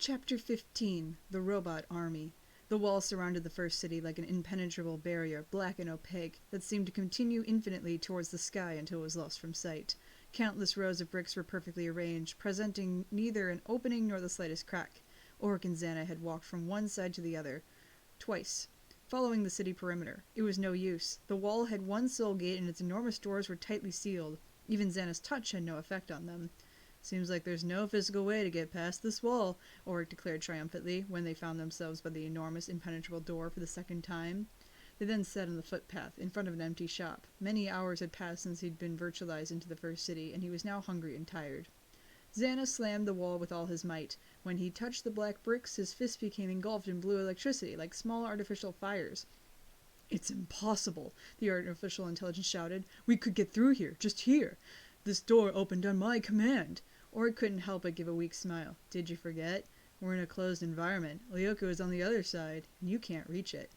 Chapter 15. The Robot Army. The wall surrounded the first city like an impenetrable barrier, black and opaque, that seemed to continue infinitely towards the sky until it was lost from sight. Countless rows of bricks were perfectly arranged, presenting neither an opening nor the slightest crack. Ulrich and Xana had walked from one side to the other, twice, following the city perimeter. It was no use. The wall had one sole gate and its enormous doors were tightly sealed. Even Xana's touch had no effect on them. "Seems like there's no physical way to get past this wall," Ulrich declared triumphantly, when they found themselves by the enormous, impenetrable door for the second time. They then sat on the footpath, in front of an empty shop. Many hours had passed since he'd been virtualized into the first city, and he was now hungry and tired. Xana slammed the wall with all his might. When he touched the black bricks, his fists became engulfed in blue electricity, like small artificial fires. "It's impossible," the artificial intelligence shouted. "We could get through here, just here. This door opened on my command." Ulrich couldn't help but give a weak smile. "Did you forget? We're in a closed environment. Lyoko is on the other side, and you can't reach it."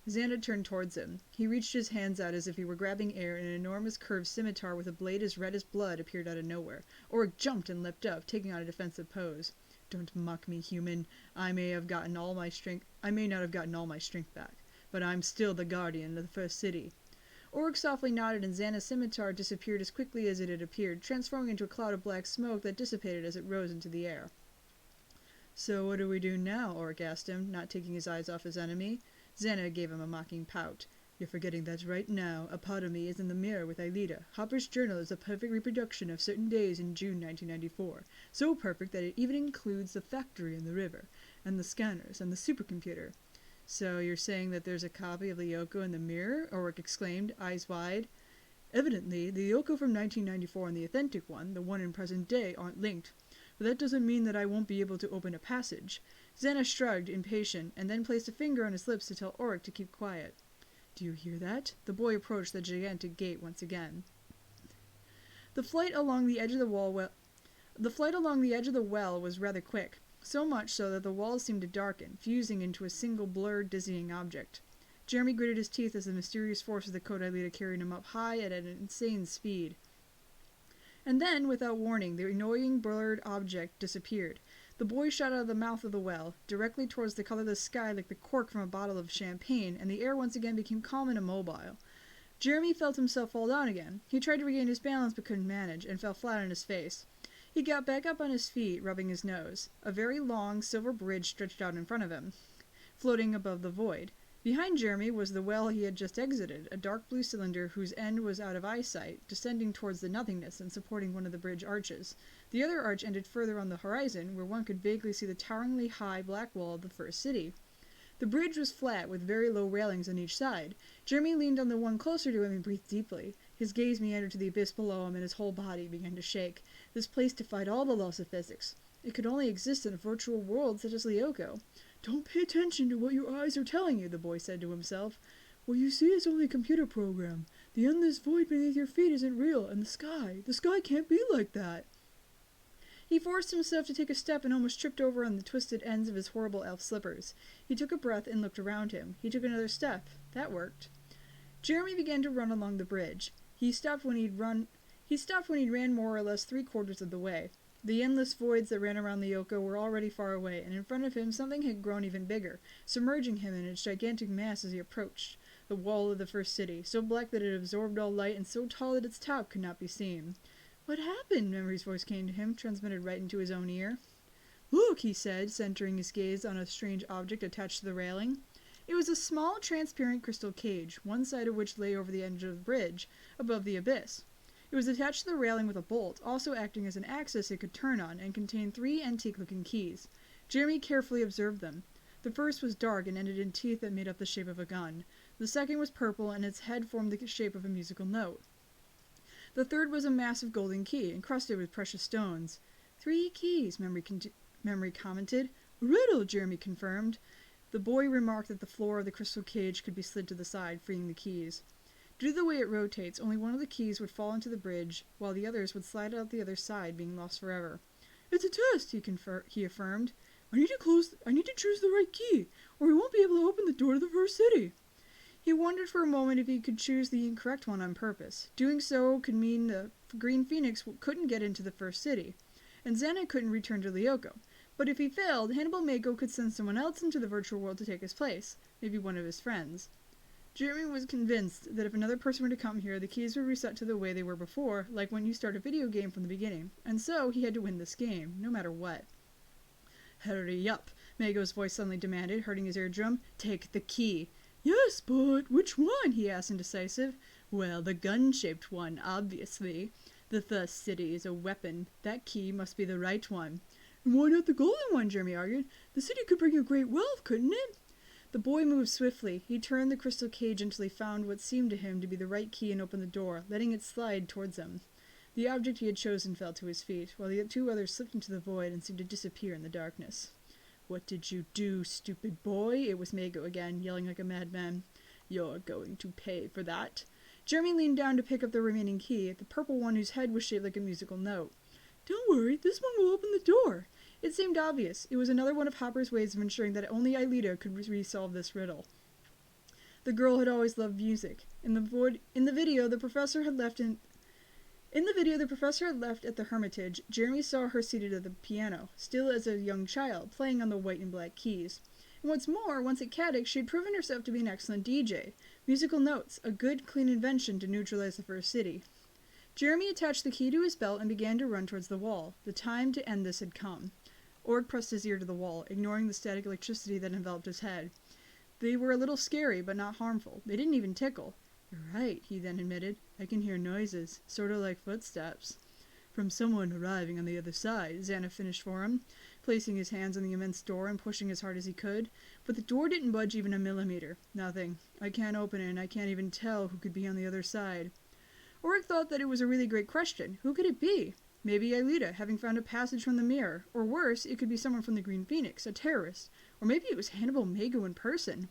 Xana turned towards him. He reached his hands out as if he were grabbing air, and an enormous curved scimitar with a blade as red as blood appeared out of nowhere. Ulrich jumped and leapt up, taking on a defensive pose. "Don't mock me, human. I may not have gotten all my strength back, but I'm still the guardian of the first city." Ulrich softly nodded, and Xana's scimitar disappeared as quickly as it had appeared, transforming into a cloud of black smoke that dissipated as it rose into the air. "So what do we do now?" Ulrich asked him, not taking his eyes off his enemy. Xana gave him a mocking pout. "You're forgetting that right now a part of me is in the mirror with Aelita. Hopper's journal is a perfect reproduction of certain days in June 1994. So perfect that it even includes the factory in the river, and the scanners, and the supercomputer." "So you're saying that there's a copy of Lyoko in the mirror?" Ulrich exclaimed, eyes wide. "Evidently, the Lyoko from 1994 and the authentic one, the one in present day, aren't linked. But that doesn't mean that I won't be able to open a passage." Xana shrugged, impatient, and then placed a finger on his lips to tell Ulrich to keep quiet. "Do you hear that?" The boy approached the gigantic gate once again. The flight along the edge of the well was rather quick. So much so that the walls seemed to darken, fusing into a single blurred, dizzying object. Jeremy gritted his teeth as the mysterious force of the Code Aelita carried him up high at an insane speed. And then, without warning, the annoying blurred object disappeared. The boy shot out of the mouth of the well, directly towards the colorless sky like the cork from a bottle of champagne, and the air once again became calm and immobile. Jeremy felt himself fall down again. He tried to regain his balance but couldn't manage, and fell flat on his face. He got back up on his feet, rubbing his nose. A very long silver bridge stretched out in front of him, floating above the void. Behind Jeremy was the well he had just exited, a dark blue cylinder whose end was out of eyesight, descending towards the nothingness and supporting one of the bridge arches. The other arch ended further on the horizon, where one could vaguely see the toweringly high black wall of the first city. The bridge was flat, with very low railings on each side. Jeremy leaned on the one closer to him and breathed deeply. His gaze meandered to the abyss below him, and his whole body began to shake. This place defied all the laws of physics. It could only exist in a virtual world such as Lyoko. "Don't pay attention to what your eyes are telling you," the boy said to himself. "What you see is only a computer program. The endless void beneath your feet isn't real, and the sky can't be like that." He forced himself to take a step and almost tripped over on the twisted ends of his horrible elf slippers. He took a breath and looked around him. He took another step. That worked. Jeremy began to run along the bridge. He stopped when he'd ran more or less 3/4 of the way. The endless voids that ran around Lyoko were already far away, and in front of him something had grown even bigger, submerging him in its gigantic mass as he approached. The wall of the first city, so black that it absorbed all light and so tall that its top could not be seen. "What happened?" Memory's voice came to him, transmitted right into his own ear. "Look," he said, centering his gaze on a strange object attached to the railing. It was a small, transparent crystal cage, one side of which lay over the edge of the bridge, above the abyss. It was attached to the railing with a bolt, also acting as an axis it could turn on, and contained 3 antique-looking keys. Jeremy carefully observed them. The first was dark and ended in teeth that made up the shape of a gun. The second was purple, and its head formed the shape of a musical note. The third was a massive golden key, encrusted with precious stones. 3 keys, Memory commented. "A riddle," Jeremy confirmed. The boy remarked that the floor of the crystal cage could be slid to the side, freeing the keys. Due to the way it rotates, only one of the keys would fall into the bridge, while the others would slide out the other side, being lost forever. "It's a test," he affirmed. I need to choose the right key, or we won't be able to open the door to the first city." He wondered for a moment if he could choose the incorrect one on purpose. Doing so could mean the Green Phoenix couldn't get into the first city, and Xana couldn't return to Lyoko. But if he failed, Hannibal Mako could send someone else into the virtual world to take his place, maybe one of his friends. Jeremy was convinced that if another person were to come here, the keys would reset to the way they were before, like when you start a video game from the beginning, and so he had to win this game, no matter what. Hurry up, Mago's voice suddenly demanded, hurting his eardrum. Take the key. Yes, but which one? He asked, indecisive. Well, the gun-shaped one, obviously. The first city is a weapon. That key must be the right one. And why not the golden one? Jeremy argued. The city could bring you great wealth, couldn't it? The boy moved swiftly. He turned the crystal cage until he found what seemed to him to be the right key and opened the door, letting it slide towards him. The object he had chosen fell to his feet, while the two others slipped into the void and seemed to disappear in the darkness. What did you do, stupid boy? It was Mago again, yelling like a madman. You're going to pay for that. Jeremy leaned down to pick up the remaining key, the purple one whose head was shaped like a musical note. Don't worry, this one will open the door. It seemed obvious. It was another one of Hopper's ways of ensuring that only Aelita could resolve this riddle. The girl had always loved music. In the video the professor had left at the Hermitage. Jeremy saw her seated at the piano, still as a young child, playing on the white and black keys. And what's more, once at Cadix, she had proven herself to be an excellent DJ. Musical notes, a good, clean invention to neutralize the first city. Jeremy attached the key to his belt and began to run towards the wall. The time to end this had come. Org pressed his ear to the wall, ignoring the static electricity that enveloped his head. They were a little scary, but not harmful. They didn't even tickle. You're right, he then admitted. I can hear noises, sort of like footsteps. From someone arriving on the other side, Xana finished for him, placing his hands on the immense door and pushing as hard as he could. But the door didn't budge even a millimeter. Nothing. I can't open it, and I can't even tell who could be on the other side. Org thought that it was a really great question. Who could it be? Maybe Aelita, having found a passage from the mirror. Or worse, it could be someone from the Green Phoenix, a terrorist. Or maybe it was Hannibal Mako in person.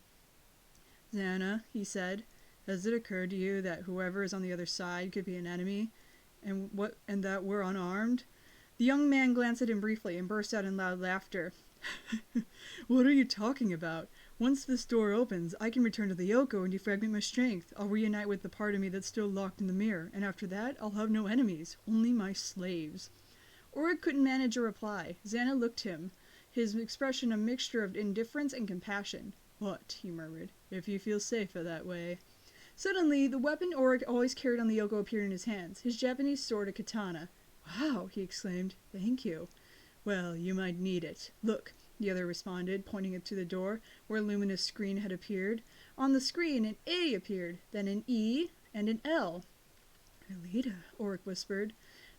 Xana, he said, has it occurred to you that whoever is on the other side could be an enemy? And that we're unarmed? The young man glanced at him briefly and burst out in loud laughter. What are you talking about? Once this door opens, I can return to the Yoko and defragment my strength. I'll reunite with the part of me that's still locked in the mirror, and after that, I'll have no enemies, only my slaves. Org couldn't manage a reply. Xana looked him, his expression a mixture of indifference and compassion. What? He murmured. If you feel safer that way. Suddenly, the weapon Org always carried on the Yoko appeared in his hands, his Japanese sword, a katana. Wow, he exclaimed. Thank you. Well, you might need it. Look, the other responded, pointing it to the door, where a luminous screen had appeared. On the screen, an A appeared, then an E, and an L. Aelita, Org whispered.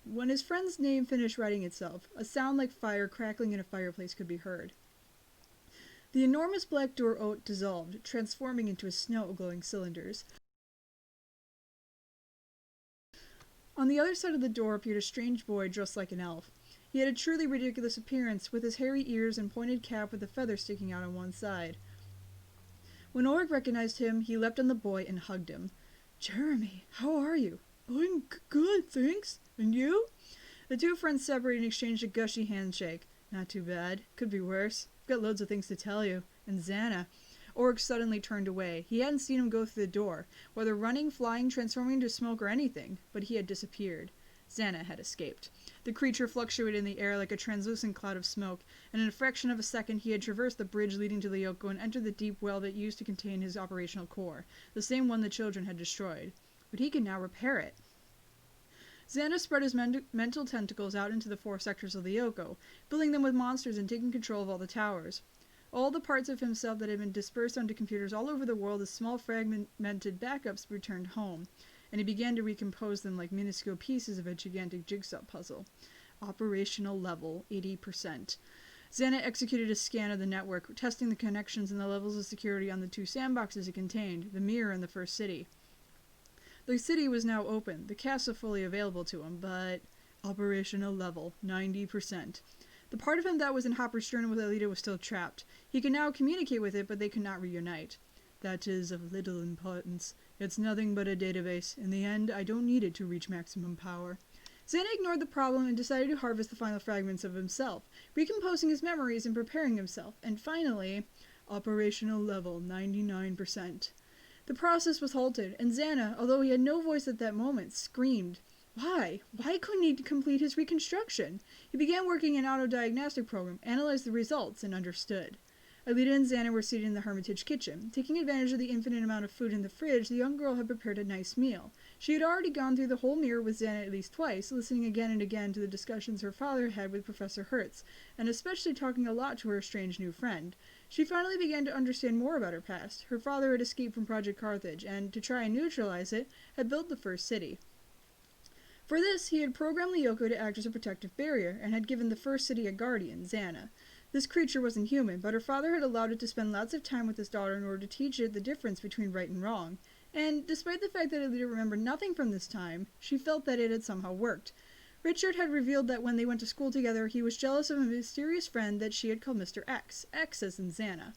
When his friend's name finished writing itself, a sound like fire crackling in a fireplace could be heard. The enormous black door dissolved, transforming into a snow of glowing cylinders. On the other side of the door appeared a strange boy dressed like an elf. He had a truly ridiculous appearance, with his hairy ears and pointed cap with a feather sticking out on one side. When Org recognized him, he leapt on the boy and hugged him. Jeremy, how are you? I'm good, thanks. And you? The two friends separated and exchanged a gushy handshake. Not too bad. Could be worse. I've got loads of things to tell you. And Xana. Org suddenly turned away. He hadn't seen him go through the door, whether running, flying, transforming into smoke, or anything, but he had disappeared. Xana had escaped. The creature fluctuated in the air like a translucent cloud of smoke, and in a fraction of a second he had traversed the bridge leading to the Yoko and entered the deep well that used to contain his operational core, the same one the children had destroyed. But he could now repair it. Xana spread his mental tentacles out into the 4 sectors of the Yoko, filling them with monsters and taking control of all the towers. All the parts of himself that had been dispersed onto computers all over the world as small fragmented backups returned home, and he began to recompose them like minuscule pieces of a gigantic jigsaw puzzle. Operational level, 80%. Xana executed a scan of the network, testing the connections and the levels of security on the 2 sandboxes it contained, the mirror and the first city. The city was now open, the castle fully available to him, but operational level, 90%. The part of him that was in Hopper's sternum with Aelita was still trapped. He could now communicate with it, but they could not reunite. That is of little importance. It's nothing but a database. In the end, I don't need it to reach maximum power. Xana ignored the problem and decided to harvest the final fragments of himself, recomposing his memories and preparing himself, and finally, operational level, 99%. The process was halted, and Xana, although he had no voice at that moment, screamed. Why? Why couldn't he complete his reconstruction? He began working in an auto-diagnostic program, analyzed the results, and understood. Alita and Xana were seated in the Hermitage kitchen. Taking advantage of the infinite amount of food in the fridge, the young girl had prepared a nice meal. She had already gone through the whole meal with Xana at least twice, listening again and again to the discussions her father had with Professor Hertz, and especially talking a lot to her strange new friend. She finally began to understand more about her past. Her father had escaped from Project Carthage, and, to try and neutralize it, had built the first city. For this, he had programmed Lyoko to act as a protective barrier, and had given the first city a guardian, Xana. This creature wasn't human, but her father had allowed it to spend lots of time with his daughter in order to teach it the difference between right and wrong. And, despite the fact that Alita remembered nothing from this time, she felt that it had somehow worked. Richard had revealed that when they went to school together, he was jealous of a mysterious friend that she had called Mr. X, X as in Xana.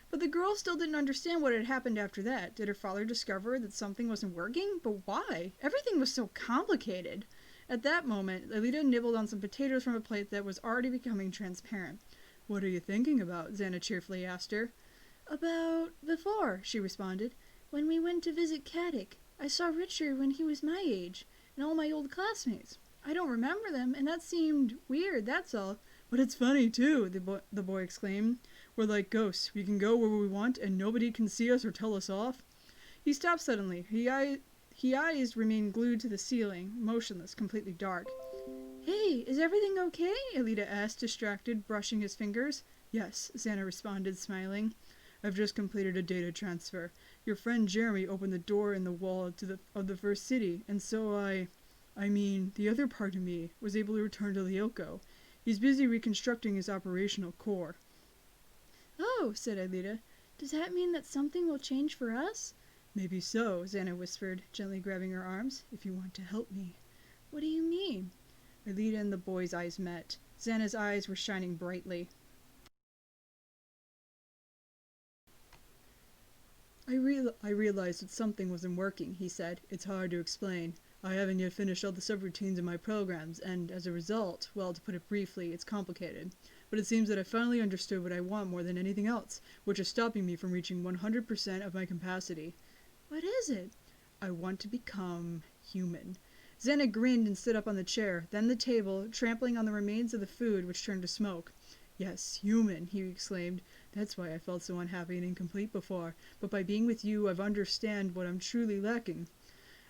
But the girl still didn't understand what had happened after that. Did her father discover that something wasn't working? But why? Everything was so complicated. At that moment, Alita nibbled on some potatoes from a plate that was already becoming transparent. "What are you thinking about?" Xana cheerfully asked her. "About before," she responded. "When we went to visit Caddick. I saw Richard when he was my age, and all my old classmates. I don't remember them, and that seemed weird, that's all." "But it's funny, too," the boy exclaimed. "We're like ghosts. We can go where we want, and nobody can see us or tell us off." He stopped suddenly. His eyes remained glued to the ceiling, motionless, completely dark. "Hey, is everything okay?" Alita asked, distracted, brushing his fingers. "Yes," Xana responded, smiling. "I've just completed a data transfer. Your friend Jeremy opened the door in the wall of the first city, and so the other part of me was able to return to Lyoko. He's busy reconstructing his operational core." "Oh," said Alita. "Does that mean that something will change for us?" "Maybe so," Xana whispered, gently grabbing her arms, "if you want to help me." "What do you mean?" Alita and the boy's eyes met. Xana's eyes were shining brightly. I realized that something wasn't working," he said. "It's hard to explain. I haven't yet finished all the subroutines in my programs, and as a result, well, to put it briefly, it's complicated. But it seems that I finally understood what I want more than anything else, which is stopping me from reaching 100% of my capacity." "What is it?" "I want to become human." Xana grinned and stood up on the chair, then the table, trampling on the remains of the food, which turned to smoke. "Yes, human," he exclaimed. "That's why I felt so unhappy and incomplete before. But by being with you, I've understand what I'm truly lacking.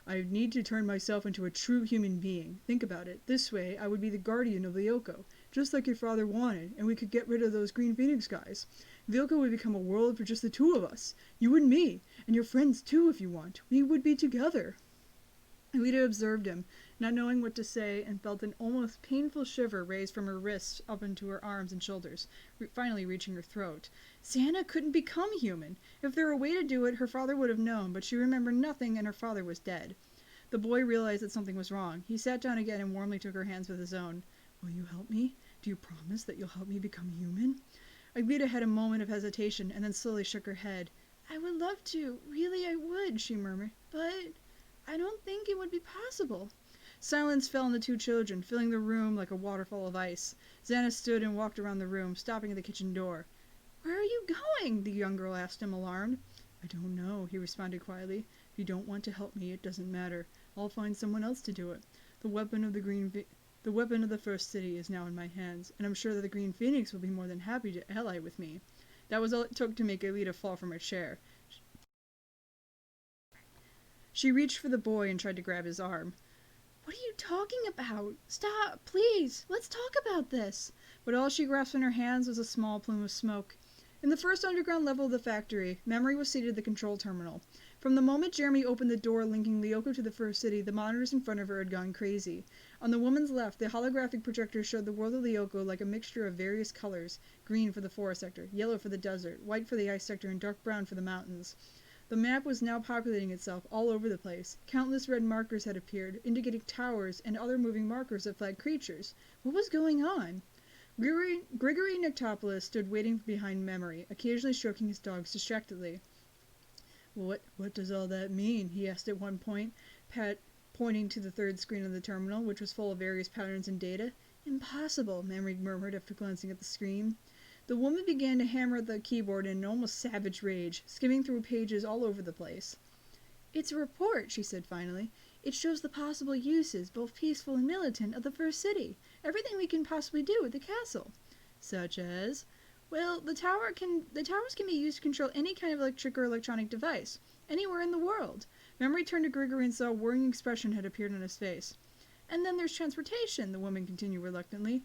I need to turn myself into a true human being. Think about it. This way, I would be the guardian of Lyoko, just like your father wanted, and we could get rid of those Green Phoenix guys. Lyoko would become a world for just the two of us. You and me, and your friends too if you want. We would be together." Alita observed him, not knowing what to say, and felt an almost painful shiver raise from her wrists up into her arms and shoulders, finally reaching her throat. Xana couldn't become human. If there were a way to do it, her father would have known, but she remembered nothing, and her father was dead. The boy realized that something was wrong. He sat down again and warmly took her hands with his own. "Will you help me? Do you promise that you'll help me become human?" Alita had a moment of hesitation, and then slowly shook her head. "I would love to. Really, I would," she murmured. "But I don't think it would be possible." Silence fell on the two children, filling the room like a waterfall of ice. Xana stood and walked around the room, stopping at the kitchen door. "Where are you going?" the young girl asked him, alarmed. "I don't know," he responded quietly. "If you don't want to help me, it doesn't matter. I'll find someone else to do it. The weapon of the first city is now in my hands, and I'm sure that the Green Phoenix will be more than happy to ally with me." That was all it took to make Alita fall from her chair. She reached for the boy and tried to grab his arm. "What are you talking about? Stop, please. Let's talk about this." But all she grasped in her hands was a small plume of smoke. In the first underground level of the factory, Memory was seated at the control terminal. From the moment Jeremy opened the door linking Lyoko to the first city, the monitors in front of her had gone crazy. On the woman's left, the holographic projector showed the world of Lyoko like a mixture of various colors: green for the forest sector, yellow for the desert, white for the ice sector, and dark brown for the mountains. The map was now populating itself all over the place. Countless red markers had appeared, indicating towers and other moving markers that flagged creatures. What was going on? Grigory Nyctopoulos stood waiting behind Memory, occasionally stroking his dogs distractedly. What does all that mean?" he asked at one point, pointing to the third screen of the terminal, which was full of various patterns and data. "Impossible," Memory murmured after glancing at the screen. The woman began to hammer at the keyboard in an almost savage rage, skimming through pages all over the place. "It's a report," she said finally. It shows the possible uses, both peaceful and militant, of the first city. Everything we can possibly do with the castle. Such as? Well, the towers can be used to control any kind of electric or electronic device, anywhere in the world. Memory turned to Grigory and saw a worrying expression had appeared on his face. And then there's transportation, the woman continued reluctantly.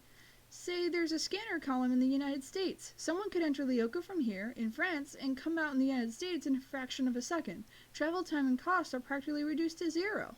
Say there's a scanner column in the United States. Someone could enter Lyoko from here, in France, and come out in the United States in a fraction of a second. Travel time and cost are practically reduced to zero.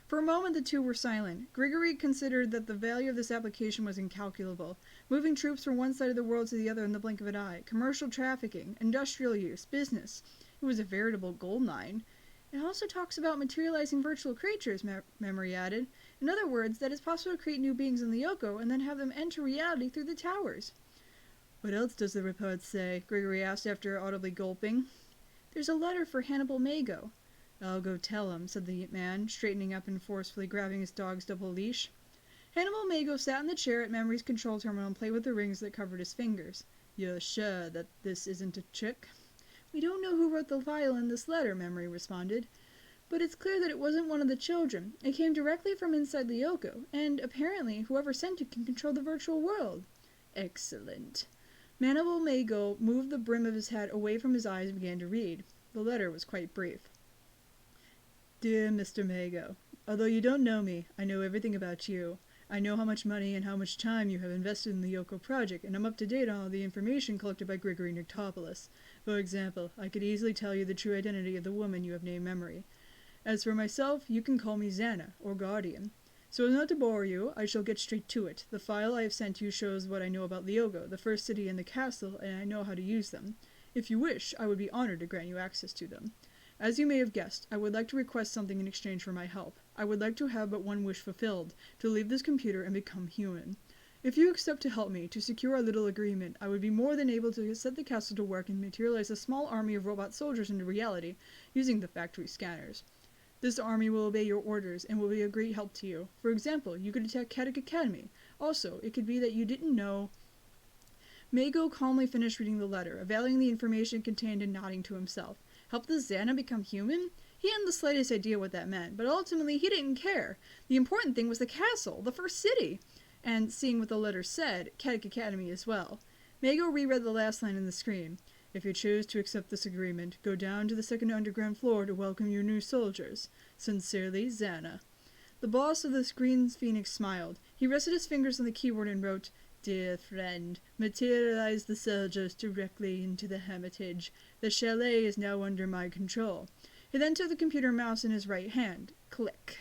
For a moment the two were silent. Grigory considered that the value of this application was incalculable. Moving troops from one side of the world to the other in the blink of an eye. Commercial trafficking, industrial use, business. It was a veritable gold mine. It also talks about materializing virtual creatures, Memory added. In other words, that it's possible to create new beings in Lyoko and then have them enter reality through the towers. What else does the report say? Grigory asked after audibly gulping. There's a letter for Hannibal Mago. I'll go tell him, said the man, straightening up and forcefully grabbing his dog's double leash. Hannibal Mago sat in the chair at Memory's control terminal and played with the rings that covered his fingers. You're sure that this isn't a trick? We don't know who wrote the file in this letter, Memory responded. But it's clear that it wasn't one of the children. It came directly from inside Lyoko, and apparently whoever sent it can control the virtual world. Excellent. Hannibal Mago moved the brim of his hat away from his eyes and began to read. The letter was quite brief. Dear Mr. Mago, although you don't know me, I know everything about you. I know how much money and how much time you have invested in the Lyoko project, and I'm up to date on all the information collected by Grigory Niktopoulos. For example, I could easily tell you the true identity of the woman you have named Memory. As for myself, you can call me Xana, or Guardian. So as not to bore you, I shall get straight to it. The file I have sent you shows what I know about Lyoko, the first city and the castle, and I know how to use them. If you wish, I would be honored to grant you access to them. As you may have guessed, I would like to request something in exchange for my help. I would like to have but one wish fulfilled, to leave this computer and become human. If you accept to help me to secure our little agreement, I would be more than able to set the castle to work and materialize a small army of robot soldiers into reality, using the factory scanners. This army will obey your orders and will be a great help to you. For example, you could attack Katic Academy. Also, it could be that you didn't know... Mago calmly finished reading the letter, evaluating the information contained and nodding to himself. Help the Xana become human? He hadn't the slightest idea what that meant, but ultimately he didn't care. The important thing was the castle, the first city, and, seeing what the letter said, Katic Academy as well. Mago reread the last line on the screen. If you choose to accept this agreement, go down to the second underground floor to welcome your new soldiers. Sincerely, Xana. The boss of the Green Phoenix smiled. He rested his fingers on the keyboard and wrote, Dear friend, materialize the soldiers directly into the Hermitage. The chalet is now under my control. He then took the computer mouse in his right hand. Click.